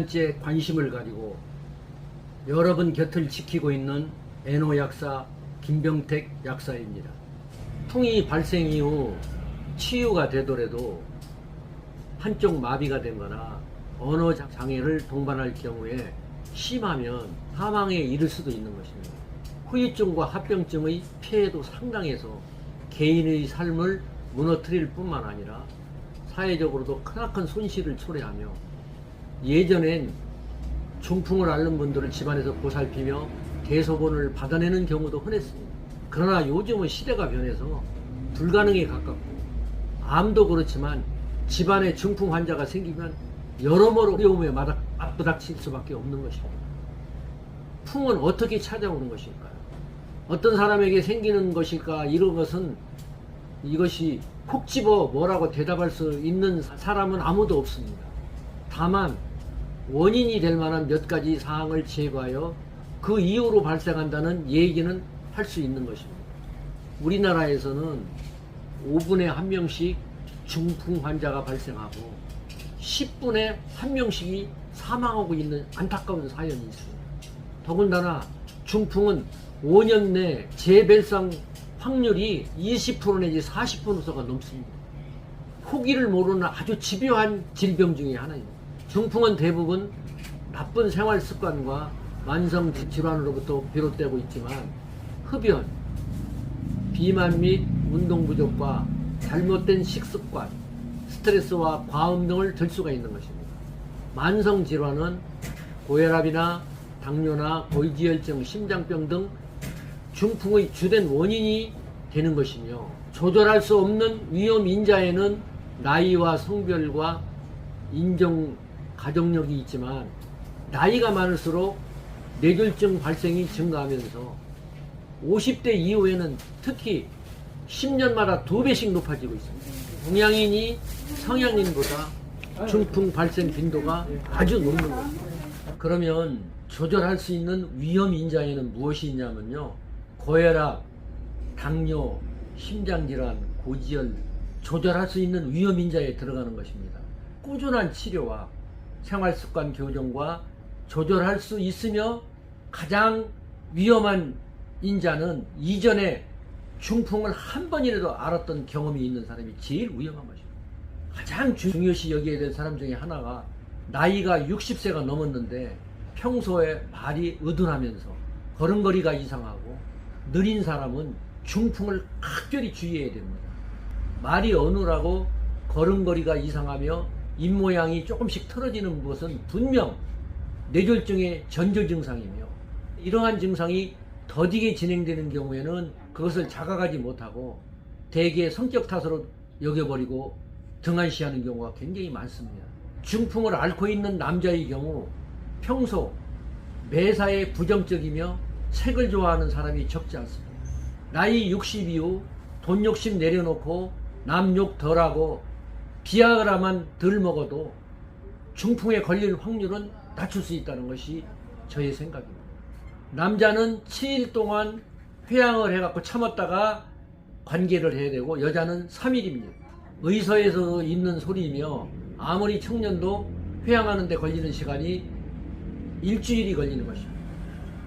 년째 관심을 가지고 여러분 곁을 지키고 있는 애노 약사 김병택 약사입니다. 풍이 발생 이후 치유가 되더라도 한쪽 마비가 되거나 언어 장애를 동반할 경우에 심하면 사망에 이를 수도 있는 것입니다. 후유증과 합병증의 피해도 상당해서 개인의 삶을 무너뜨릴 뿐만 아니라 사회적으로도 크나큰 손실을 초래하며 예전엔 중풍을 앓는 분들을 집안에서 보살피며 대소본을 받아내는 경우도 흔했습니다. 그러나 요즘은 시대가 변해서 불가능에 가깝고 암도 그렇지만 집안에 중풍 환자가 생기면 여러모로 어려움에 맞부닥칠 수밖에 없는 것입니다. 풍은 어떻게 찾아오는 것일까요? 어떤 사람에게 생기는 것일까? 이런 것은 이것이 콕 집어 뭐라고 대답할 수 있는 사람은 아무도 없습니다. 다만 원인이 될 만한 몇 가지 사항을 제거하여 그 이후로 발생한다는 얘기는 할 수 있는 것입니다. 우리나라에서는 5분에 1명씩 중풍 환자가 발생하고 10분에 1명씩이 사망하고 있는 안타까운 사연이 있습니다. 더군다나 중풍은 5년 내 재발생 확률이 20% 내지 40%가 넘습니다. 호기를 모르는 아주 집요한 질병 중에 하나입니다. 중풍은 대부분 나쁜 생활 습관과 만성 질환으로부터 비롯되고 있지만 흡연, 비만 및 운동 부족과 잘못된 식습관, 스트레스와 과음 등을 들 수가 있는 것입니다. 만성 질환은 고혈압이나 당뇨나 고지혈증, 심장병 등 중풍의 주된 원인이 되는 것이며 조절할 수 없는 위험 인자에는 나이와 성별과 인종, 가족력이 있지만 나이가 많을수록 뇌졸중 발생이 증가하면서 50대 이후에는 특히 10년마다 2배씩 높아지고 있습니다. 동양인이 서양인보다 중풍 발생 빈도가 아주 높은 것입니다. 그러면 조절할 수 있는 위험 인자에는 무엇이 있냐면요, 고혈압, 당뇨, 심장질환, 고지혈 조절할 수 있는 위험 인자에 들어가는 것입니다. 꾸준한 치료와 생활습관 교정과 조절할 수 있으며 가장 위험한 인자는 이전에 중풍을 한 번이라도 앓았던 경험이 있는 사람이 제일 위험한 것입니다. 가장 중요시 여겨야 될 사람 중에 하나가 나이가 60세가 넘었는데 평소에 말이 어둔하면서 걸음걸이가 이상하고 느린 사람은 중풍을 각별히 주의해야 됩니다. 말이 어눌하고 걸음걸이가 이상하며 입모양이 조금씩 틀어지는 것은 분명 뇌졸중의 전조 증상이며 이러한 증상이 더디게 진행되는 경우에는 그것을 자각하지 못하고 대개 성격 탓으로 여겨버리고 등한시하는 경우가 굉장히 많습니다. 중풍을 앓고 있는 남자의 경우 평소 매사에 부정적이며 색을 좋아하는 사람이 적지 않습니다. 나이 60 이후 돈 욕심 내려놓고 남 욕 덜하고 비아그라만 덜 먹어도 중풍에 걸릴 확률은 낮출 수 있다는 것이 저의 생각입니다. 남자는 7일 동안 회양을 해갖고 참았다가 관계를 해야 되고 여자는 3일입니다. 의서에서 있는 소리이며 아무리 청년도 회양하는 데 걸리는 시간이 일주일이 걸리는 것입니다.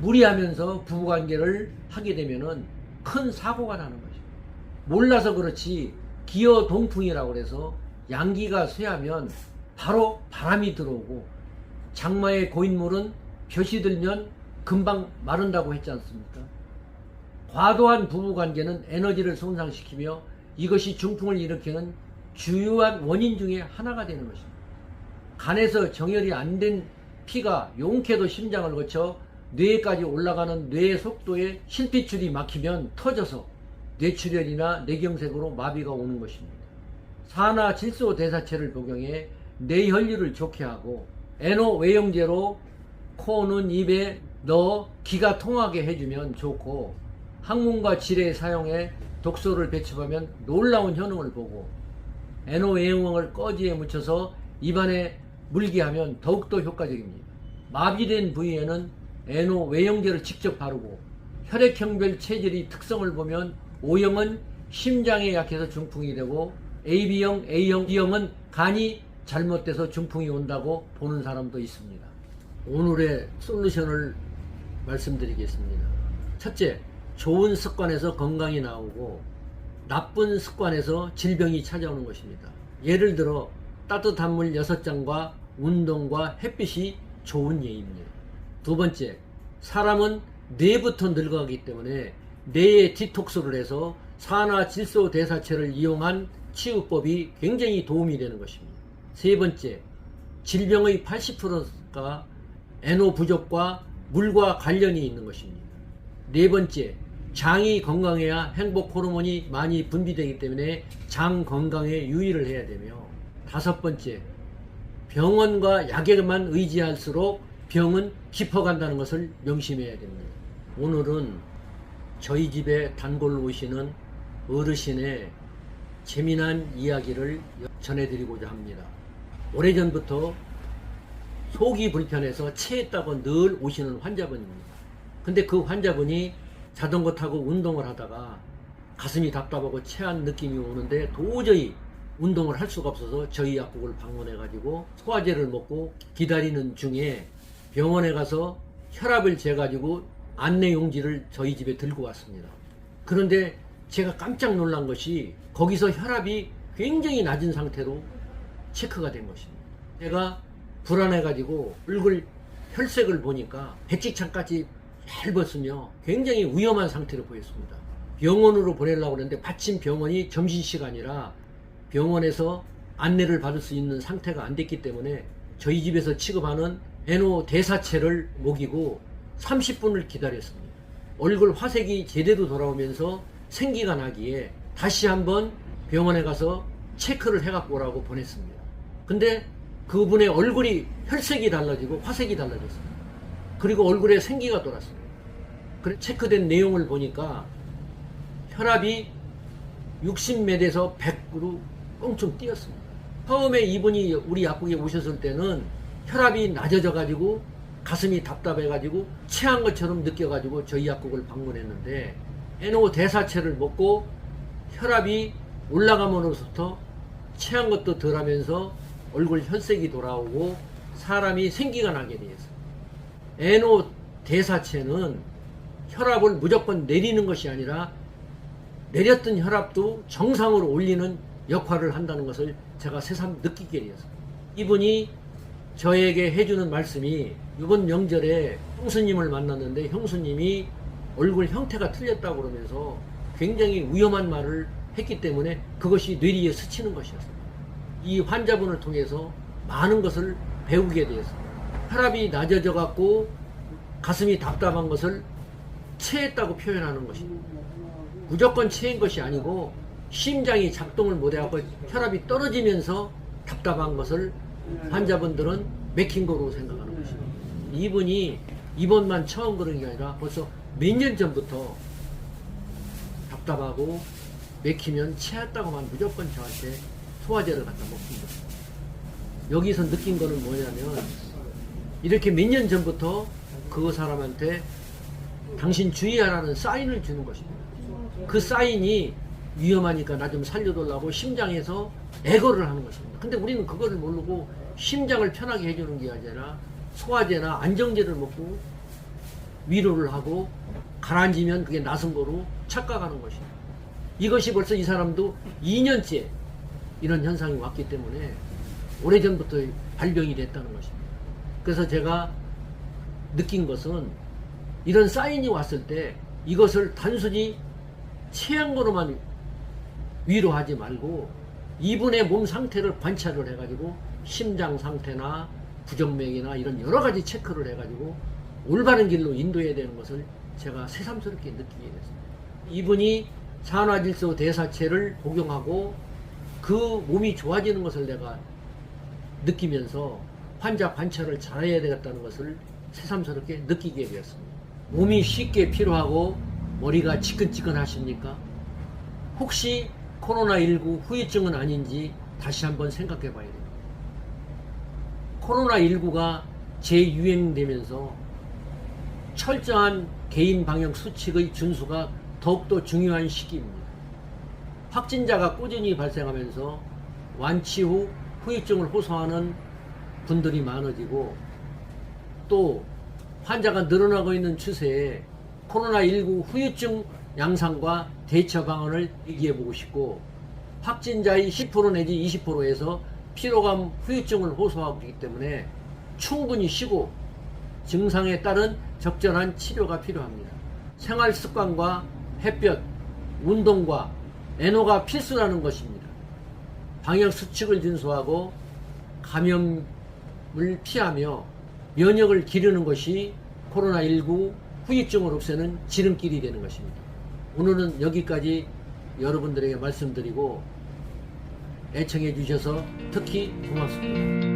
무리하면서 부부관계를 하게 되면은 큰 사고가 나는 것입니다. 몰라서 그렇지 기어동풍이라고 해서 양기가 쇠하면 바로 바람이 들어오고 장마의 고인물은 볕이 들면 금방 마른다고 했지 않습니까? 과도한 부부관계는 에너지를 손상시키며 이것이 중풍을 일으키는 주요한 원인 중에 하나가 되는 것입니다. 간에서 정혈이 안 된 피가 용케도 심장을 거쳐 뇌까지 올라가는 뇌의 속도에 실핏줄이 막히면 터져서 뇌출혈이나 뇌경색으로 마비가 오는 것입니다. 산화질소대사체를 복용해 뇌혈류를 좋게 하고 애노 외용제로 코, 눈, 입에 넣어 기가 통하게 해주면 좋고 항문과 질에 사용해 독소를 배출하면 놀라운 효능을 보고 애노 외용을 꺼지에 묻혀서 입안에 물게 하면 더욱더 효과적입니다. 마비된 부위에는 애노 외용제를 직접 바르고 혈액형별 체질의 특성을 보면 O형은 심장에 약해서 중풍이 되고 AB형, A형, B형은 간이 잘못돼서 중풍이 온다고 보는 사람도 있습니다. 오늘의 솔루션을 말씀드리겠습니다. 첫째, 좋은 습관에서 건강이 나오고 나쁜 습관에서 질병이 찾아오는 것입니다. 예를 들어 따뜻한 물 6잔과 운동과 햇빛이 좋은 예입니다. 두 번째, 사람은 뇌부터 늙어가기 때문에 뇌의 디톡스를 해서 산화질소대사체를 이용한 치유법이 굉장히 도움이 되는 것입니다. 세 번째, 질병의 80%가 NO 부족과 물과 관련이 있는 것입니다. 네 번째, 장이 건강해야 행복 호르몬이 많이 분비되기 때문에 장 건강에 유의를 해야 되며, 다섯 번째, 병원과 약에만 의지할수록 병은 깊어간다는 것을 명심해야 됩니다. 오늘은 저희 집에 단골 오시는 어르신의 재미난 이야기를 전해드리고자 합니다. 오래전부터 속이 불편해서 체했다고 늘 오시는 환자분입니다. 근데 그 환자분이 자전거 타고 운동을 하다가 가슴이 답답하고 체한 느낌이 오는데 도저히 운동을 할 수가 없어서 저희 약국을 방문해 가지고 소화제를 먹고 기다리는 중에 병원에 가서 혈압을 재가지고 안내용지를 저희 집에 들고 왔습니다. 그런데 제가 깜짝 놀란 것이 거기서 혈압이 굉장히 낮은 상태로 체크가 된 것입니다. 제가 불안해 가지고 얼굴 혈색을 보니까 백지창까지 얇았으며 굉장히 위험한 상태로 보였습니다. 병원으로 보내려고 했는데 마침 병원이 점심시간이라 병원에서 안내를 받을 수 있는 상태가 안 됐기 때문에 저희 집에서 취급하는 NO 대사체를 먹이고 30분을 기다렸습니다. 얼굴 화색이 제대로 돌아오면서 생기가 나기에 다시 한번 병원에 가서 체크를 해갖고 오라고 보냈습니다. 근데 그분의 얼굴이 혈색이 달라지고 화색이 달라졌습니다. 그리고 얼굴에 생기가 돌았습니다. 그래 체크된 내용을 보니까 혈압이 60몇에서 100으로 껑충 뛰었습니다. 처음에 이분이 우리 약국에 오셨을 때는 혈압이 낮아져 가지고 가슴이 답답해 가지고 체한 것처럼 느껴 가지고 저희 약국을 방문했는데 NO 대사체를 먹고 혈압이 올라감으로부터 체한 것도 덜하면서 얼굴 혈색이 돌아오고 사람이 생기가 나게 되었어요. NO 대사체는 혈압을 무조건 내리는 것이 아니라 내렸던 혈압도 정상으로 올리는 역할을 한다는 것을 제가 새삼 느끼게 되었어요. 이분이 저에게 해주는 말씀이 이번 명절에 형수님을 만났는데 형수님이 얼굴 형태가 틀렸다고 그러면서 굉장히 위험한 말을 했기 때문에 그것이 뇌리에 스치는 것이었습니다. 이 환자분을 통해서 많은 것을 배우게 되었습니다. 혈압이 낮아져 갖고 가슴이 답답한 것을 체했다고 표현하는 것입니다. 무조건 체인 것이 아니고 심장이 작동을 못해 갖고 혈압이 떨어지면서 답답한 것을 환자분들은 맥힌 거로 생각하는 것입니다. 이분이 이번만 처음 그런 게 아니라 벌써 몇 년 전부터 답답하고 맥히면 체했다고만 무조건 저한테 소화제를 갖다 먹습니다. 여기서 느낀 거는 뭐냐면 이렇게 몇 년 전부터 그 사람한테 당신 주의하라는 사인을 주는 것입니다. 그 사인이 위험하니까 나 좀 살려달라고 심장에서 애거를 하는 것입니다. 근데 우리는 그거를 모르고 심장을 편하게 해주는 게 아니라 소화제나 안정제를 먹고 위로를 하고 가라앉으면 그게 나선 거로 착각하는 것입니다. 이것이 벌써 이 사람도 2년째 이런 현상이 왔기 때문에 오래전부터 발병이 됐다는 것입니다. 그래서 제가 느낀 것은 이런 사인이 왔을 때 이것을 단순히 체한 거로만 위로하지 말고 이분의 몸 상태를 관찰을 해가지고 심장 상태나 부정맥이나 이런 여러 가지 체크를 해가지고 올바른 길로 인도해야 되는 것을 제가 새삼스럽게 느끼게 됐습니다. 이분이 산화질소 대사체를 복용하고 그 몸이 좋아지는 것을 내가 느끼면서 환자 관찰을 잘해야 되겠다는 것을 새삼스럽게 느끼게 되었습니다. 몸이 쉽게 피로하고 머리가 지끈지끈하십니까? 혹시 코로나19 후유증은 아닌지 다시 한번 생각해 봐야 됩니다. 코로나19가 재유행되면서 철저한 개인 방역 수칙의 준수가 더욱더 중요한 시기입니다. 확진자가 꾸준히 발생하면서 완치 후 후유증을 호소하는 분들이 많아지고 또 환자가 늘어나고 있는 추세에 코로나19 후유증 양상과 대처 방안을 얘기해 보고 싶고, 확진자의 10% 내지 20%에서 피로감, 후유증을 호소하고 있기 때문에 충분히 쉬고 증상에 따른 적절한 치료가 필요합니다. 생활 습관과 햇볕, 운동과 NO가 필수라는 것입니다. 방역 수칙을 준수하고 감염을 피하며 면역을 기르는 것이 코로나19 후유증을 없애는 지름길이 되는 것입니다. 오늘은 여기까지 여러분들에게 말씀드리고 애청해 주셔서 특히 고맙습니다.